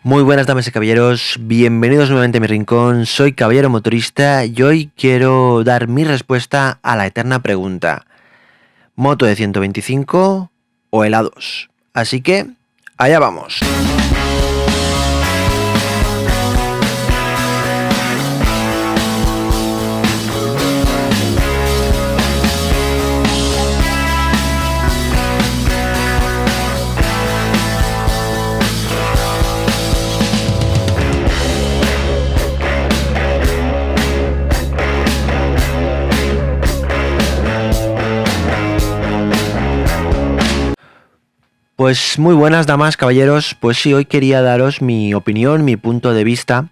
Muy buenas damas y caballeros, bienvenidos nuevamente a mi rincón, soy Caballero Motorista y hoy quiero dar mi respuesta a la eterna pregunta: ¿moto de 125 o helados? Así que, allá vamos. Pues muy buenas damas, caballeros, pues sí, hoy quería daros mi opinión, mi punto de vista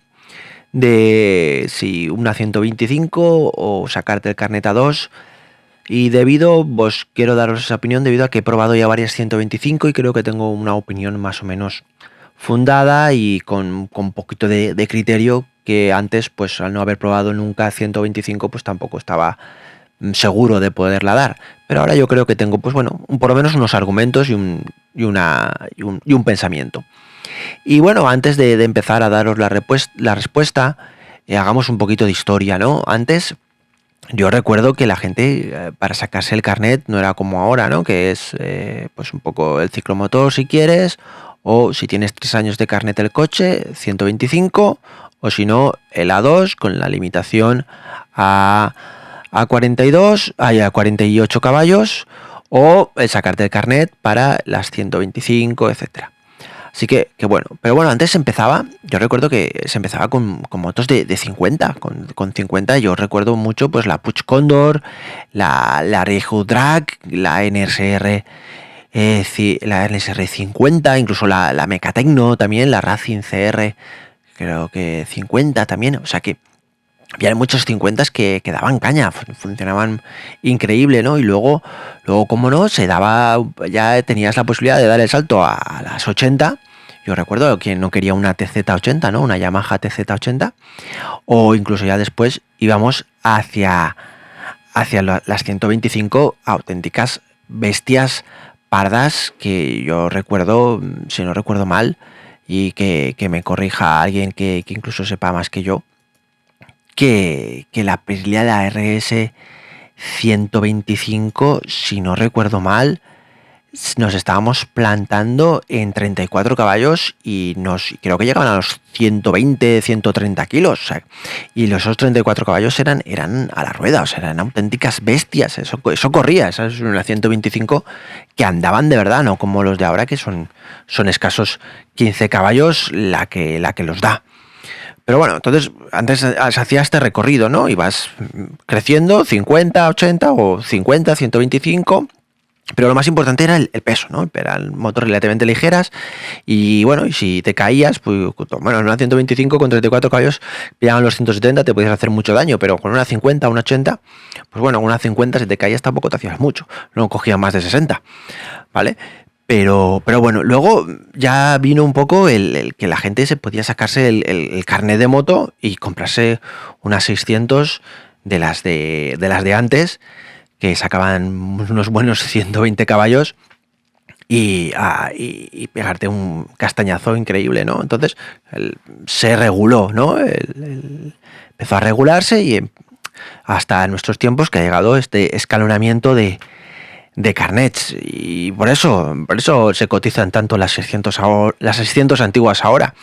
de si una 125 o sacarte el carnet A2. Y pues quiero daros esa opinión debido a que he probado ya varias 125 y creo que tengo una opinión más o menos fundada y con un poquito de criterio, que antes, pues al no haber probado nunca 125, pues tampoco estaba seguro de poderla dar. Pero ahora yo creo que tengo, pues bueno, por lo menos unos argumentos y un pensamiento. Y bueno, antes de empezar a daros la respuesta, hagamos un poquito de historia, ¿no? Antes, yo recuerdo que la gente, para sacarse el carnet no era como ahora, ¿no? Que es pues un poco el ciclomotor si quieres, o si tienes 3 años de carnet del coche, 125, o si no, el A2 con la limitación a 42, a 48 caballos, o el sacarte el carnet para las 125, etcétera. Así que bueno, pero bueno, antes yo recuerdo que se empezaba con motos de 50, con 50 yo recuerdo mucho pues la Puig Condor, la Reihu Drag, la NSR, la NSR 50, incluso la Mecatecno también, la Racing CR, creo que 50 también, o sea que había muchos 50 que daban caña, funcionaban increíble, ¿no? Y luego como no, ya tenías la posibilidad de dar el salto a las 80. Yo recuerdo que no quería una TZ80, ¿no? Una Yamaha TZ80. O incluso ya después íbamos hacia las 125, auténticas bestias pardas, que yo recuerdo, si no recuerdo mal, y que me corrija alguien que incluso sepa más que yo, que la Aprilia, la RS 125, si no recuerdo mal, nos estábamos plantando en 34 caballos y creo que llegaban a los 120, 130 kilos. O sea, y esos 34 caballos eran a la rueda, o sea, eran auténticas bestias. Eso corría, esa es una 125 que andaban de verdad, no como los de ahora, que son escasos 15 caballos la que los da. Pero bueno, entonces antes se hacía este recorrido, ¿no? Ibas creciendo 50, 80 o 50, 125. Pero lo más importante era el peso, ¿no? Eran motos relativamente ligeras y bueno, y si te caías, pues bueno, en una 125 con 34 caballos pillaban los 170, te podías hacer mucho daño, pero con una 50, una 80, pues bueno, con una 50 si te caías tampoco te hacías mucho, no cogías más de 60, ¿vale? Pero bueno, luego ya vino un poco el que la gente se podía sacarse el carnet de moto y comprarse unas 600 de las de antes, que sacaban unos buenos 120 caballos y pegarte un castañazo increíble, ¿no? Entonces se reguló, ¿no? Empezó a regularse y hasta nuestros tiempos que ha llegado este escalonamiento de carnets, y por eso se cotizan tanto las 600 las 600 antiguas ahora,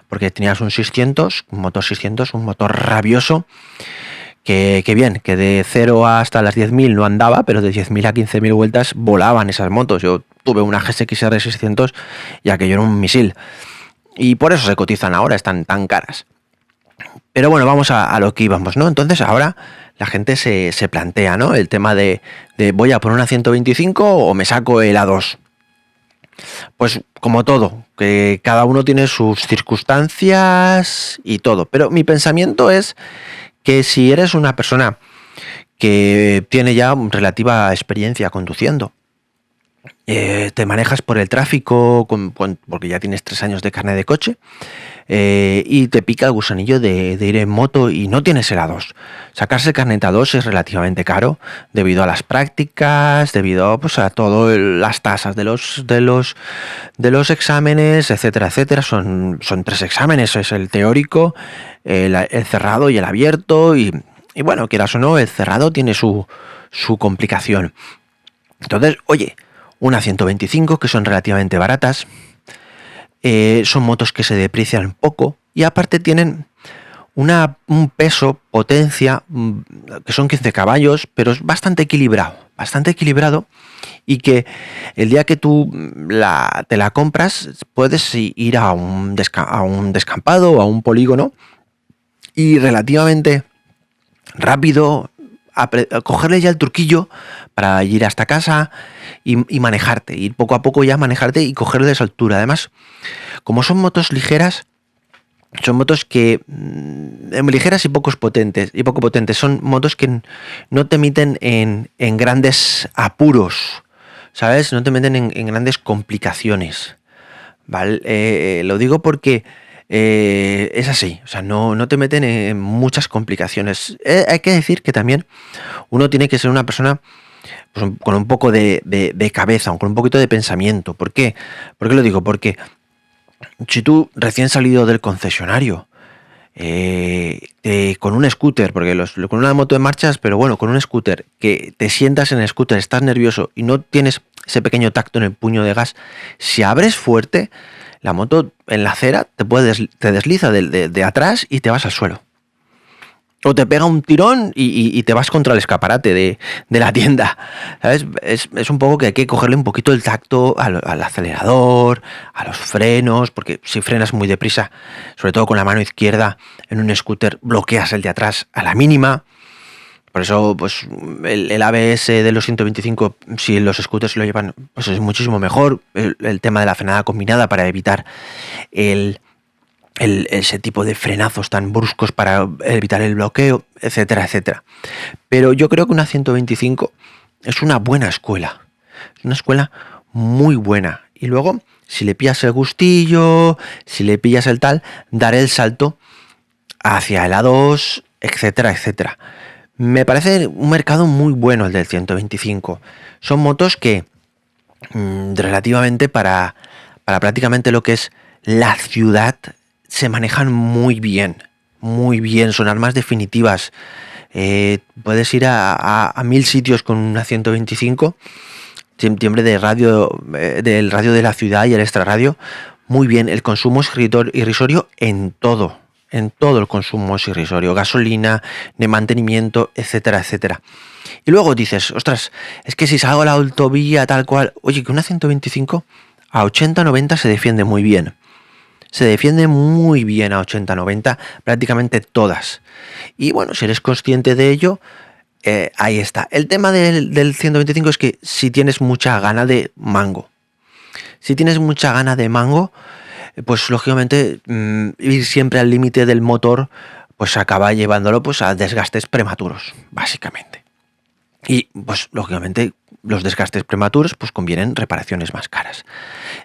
porque tenías un motor 600, un motor rabioso, que bien, que de 0 hasta las 10.000 no andaba, pero de 10.000 a 15.000 vueltas volaban esas motos. Yo tuve una GSX-R 600 y aquello era un misil. Y por eso se cotizan ahora, están tan caras. Pero bueno, vamos a lo que íbamos, ¿no? Entonces ahora la gente se plantea, ¿no? El tema de ¿voy a por una 125 o me saco el A2? Pues como todo, que cada uno tiene sus circunstancias y todo. Pero mi pensamiento es que si eres una persona que tiene ya relativa experiencia conduciendo te manejas por el tráfico porque ya tienes 3 años de carnet de coche, y te pica el gusanillo de ir en moto y no tienes el A2. Sacarse el carnet A2 es relativamente caro debido a las prácticas, debido pues, a todas las tasas de los exámenes, etcétera, etcétera. Son 3 exámenes, es el teórico, el cerrado y el abierto, y bueno, quieras o no, el cerrado tiene su complicación. Entonces, oye, una 125 que son relativamente baratas, son motos que se deprecian poco y aparte tienen un peso, potencia, que son 15 caballos, pero es bastante equilibrado, y que el día que tú te la compras puedes ir a un descampado o a un polígono y relativamente rápido cogerle ya el truquillo para ir hasta casa y manejarte, ir poco a poco ya manejarte y cogerle esa altura. Además, como son motos ligeras, son motos que ligeras y poco potentes, son motos que no te meten en grandes apuros, ¿sabes? No te meten en grandes complicaciones, ¿vale? Lo digo porque es así, o sea, no te meten en muchas complicaciones. Hay que decir que también uno tiene que ser una persona pues, con un poco de cabeza, con un poquito de pensamiento. ¿Por qué? ¿Por qué lo digo? Porque si tú recién salido del concesionario, con un scooter, porque con una moto de marchas, pero bueno, con un scooter, que te sientas en el scooter, estás nervioso y no tienes ese pequeño tacto en el puño de gas, si abres fuerte, la moto en la acera te desliza de atrás y te vas al suelo. O te pega un tirón y te vas contra el escaparate de la tienda. ¿Sabes? Es un poco que hay que cogerle un poquito el tacto al acelerador, a los frenos, porque si frenas muy deprisa, sobre todo con la mano izquierda, en un scooter bloqueas el de atrás a la mínima. Por eso, pues el ABS de los 125, si los scooters lo llevan, pues es muchísimo mejor. El tema de la frenada combinada para evitar ese tipo de frenazos tan bruscos para evitar el bloqueo, etcétera, etcétera. Pero yo creo que una 125 es una buena escuela. Es una escuela muy buena. Y luego, si le pillas el gustillo, si le pillas el tal, dar el salto hacia el A2, etcétera, etcétera. Me parece un mercado muy bueno el del 125. Son motos que relativamente para prácticamente lo que es la ciudad se manejan muy bien, son armas definitivas. Puedes ir a 1000 sitios con una 125, timbre de radio, del radio de la ciudad y el extrarradio, muy bien. El consumo es irrisorio en todo el consumo es irrisorio, gasolina, de mantenimiento, etcétera, etcétera. Y luego dices, ostras, es que si salgo a la autovía tal cual, oye, que una 125 a 80-90 se defiende muy bien. Se defiende muy bien a 80-90, prácticamente todas. Y bueno, si eres consciente de ello, ahí está. El tema del 125 es que si tienes mucha gana de mango. Pues lógicamente ir siempre al límite del motor pues acaba llevándolo pues a desgastes prematuros, básicamente. Y pues lógicamente los desgastes prematuros pues convienen reparaciones más caras.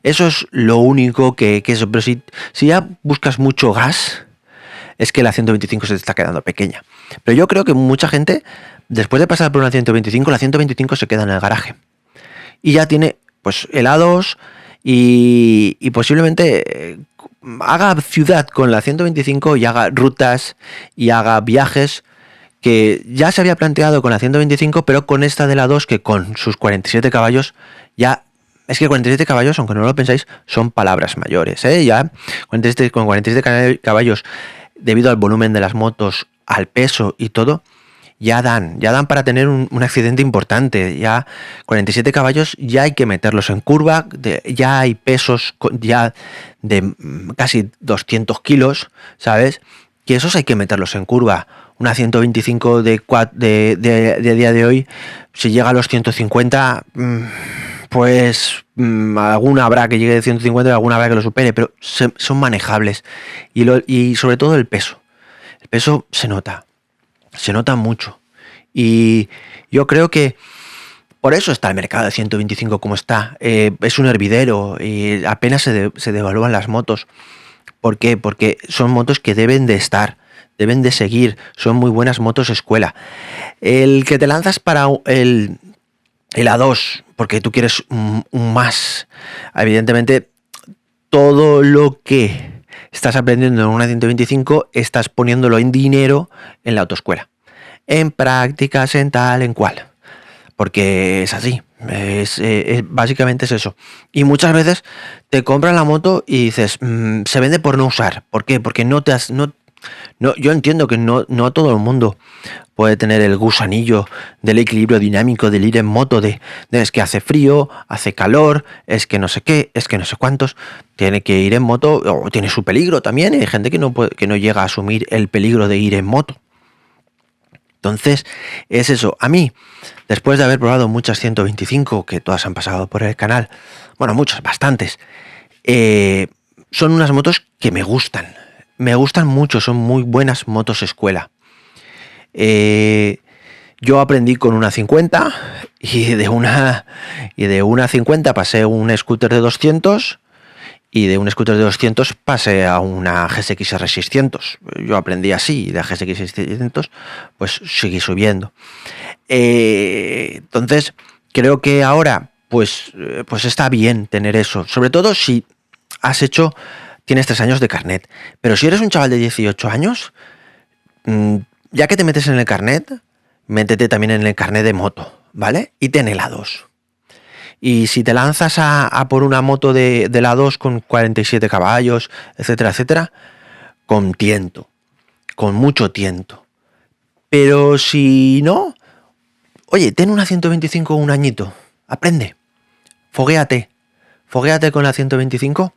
Eso es lo único que eso. Pero si ya buscas mucho gas, es que la 125 se te está quedando pequeña. Pero yo creo que mucha gente, después de pasar por una 125, la 125 se queda en el garaje. Y ya tiene pues el A2 y posiblemente haga ciudad con la 125 y haga rutas y haga viajes que ya se había planteado con la 125, pero con esta de la 2, que con sus 47 caballos ya... Es que 47 caballos, aunque no lo pensáis, son palabras mayores, ¿eh? Ya con 47 caballos, debido al volumen de las motos, al peso y todo, ya dan para tener un accidente importante. Ya 47 caballos ya hay que meterlos en curva, ya hay pesos ya de casi 200 kilos, ¿sabes? Que esos hay que meterlos en curva. Una 125 de día de hoy, si llega a los 150, pues alguna habrá que llegue de 150 y alguna habrá que lo supere, pero son manejables. Y sobre todo el peso. El peso se nota mucho. Y yo creo que Por eso está el mercado de 125 como está. Es un hervidero y apenas se devalúan las motos. ¿Por qué? Porque son motos que deben de estar, deben de seguir, son muy buenas motos escuela. El que te lanzas para el A2, porque tú quieres un más, evidentemente todo lo que estás aprendiendo en una 125 estás poniéndolo en dinero en la autoescuela, en prácticas, en tal, en cual. Porque es así, básicamente es eso. Y muchas veces te compran la moto y dices, se vende por no usar. ¿Por qué? Porque yo entiendo que no todo el mundo puede tener el gusanillo del equilibrio dinámico, del ir en moto, de es que hace frío, hace calor, es que no sé qué, es que no sé cuántos. Tiene que ir en moto, o tiene su peligro también, y hay gente que no llega a asumir el peligro de ir en moto. Entonces, es eso. A mí, después de haber probado muchas 125, que todas han pasado por el canal, bueno, muchas, bastantes, son unas motos que me gustan. Me gustan mucho, son muy buenas motos escuela. Yo aprendí con una 50 y de una 50 pasé a un scooter de 200 y de un scooter de 200 pasé a una GSX R600. Yo aprendí así y de la GSX R600 pues seguí subiendo. Entonces creo que ahora pues está bien tener eso, sobre todo si tienes 3 años de carnet. Pero si eres un chaval de 18 años, ya que te metes en el carnet, métete también en el carnet de moto, ¿vale? Y ten el A2. Y si te lanzas a por una moto de la 2 con 47 caballos, etcétera, etcétera, con tiento, con mucho tiento. Pero si no, oye, ten una 125 un añito, aprende, foguéate con la 125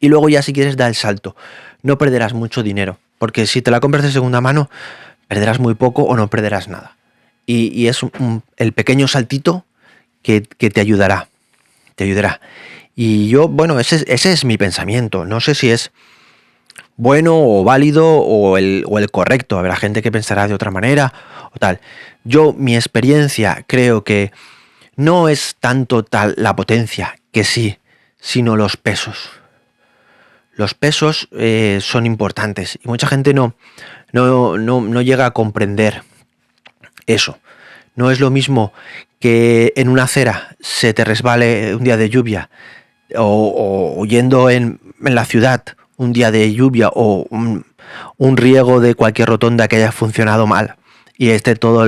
y luego ya si quieres da el salto. No perderás mucho dinero, porque si te la compras de segunda mano, perderás muy poco o no perderás nada. Y es el pequeño saltito que te ayudará. Y yo, bueno, ese es mi pensamiento. No sé si es bueno o válido o el correcto. Habrá gente que pensará de otra manera o tal. Yo, mi experiencia, creo que no es tanto tal la potencia, que sí, sino los pesos. Los pesos son importantes y mucha gente no llega a comprender eso. No es lo mismo que en una acera se te resbale un día de lluvia o yendo en la ciudad un día de lluvia o un riego de cualquier rotonda que haya funcionado mal y esté todo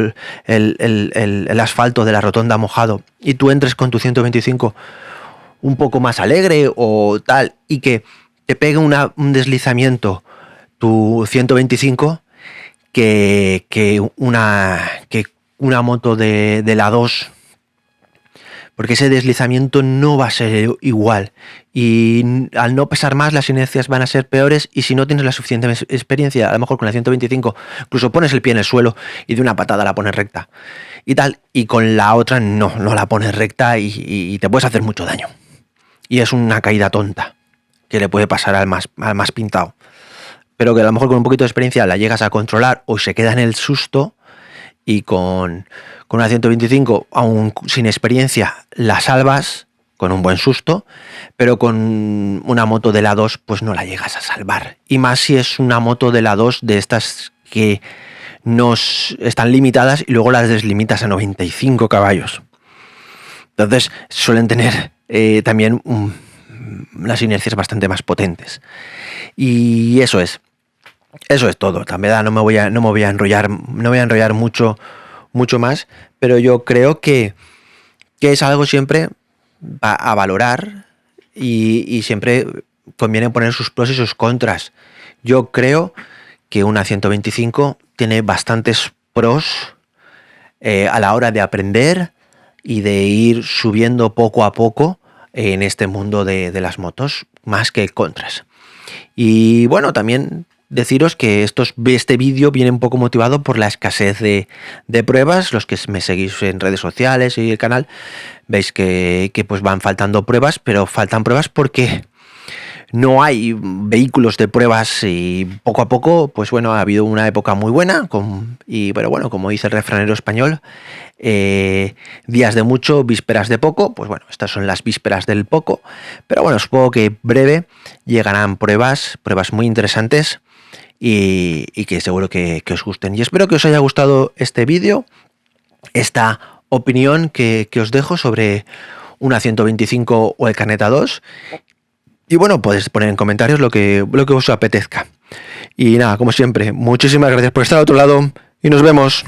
el asfalto de la rotonda mojado y tú entres con tu 125 un poco más alegre o tal y que te pegue un deslizamiento tu 125 que una moto de la 2, porque ese deslizamiento no va a ser igual y al no pesar más las inercias van a ser peores y si no tienes la suficiente experiencia, a lo mejor con la 125 incluso pones el pie en el suelo y de una patada la pones recta y tal, y con la otra no la pones recta y te puedes hacer mucho daño y es una caída tonta que le puede pasar al más pintado, pero que a lo mejor con un poquito de experiencia la llegas a controlar o se queda en el susto y con una 125, aún sin experiencia, la salvas con un buen susto, pero con una moto de la 2 pues no la llegas a salvar. Y más si es una moto de la 2 de estas que nos están limitadas y luego las deslimitas a 95 caballos. Entonces suelen tener también unas inercias bastante más potentes. Y eso es todo. También no me voy a enrollar mucho más, pero yo creo que es algo siempre a valorar y siempre conviene poner sus pros y sus contras. Yo creo que una 125 tiene bastantes pros a la hora de aprender y de ir subiendo poco a poco en este mundo de las motos, más que contras. Y bueno, también deciros que este vídeo viene un poco motivado por la escasez de pruebas. Los que me seguís en redes sociales y el canal, veis que pues van faltando pruebas, pero faltan pruebas porque no hay vehículos de pruebas y poco a poco, pues bueno, ha habido una época muy buena pero bueno, como dice el refranero español, días de mucho, vísperas de poco. Pues bueno, estas son las vísperas del poco, pero bueno, supongo que breve llegarán pruebas muy interesantes y que seguro que os gusten. Y espero que os haya gustado este vídeo, esta opinión que os dejo sobre una 125 o el Carnet A2. Y bueno, podéis poner en comentarios lo que os apetezca. Y nada, como siempre, muchísimas gracias por estar al otro lado y nos vemos.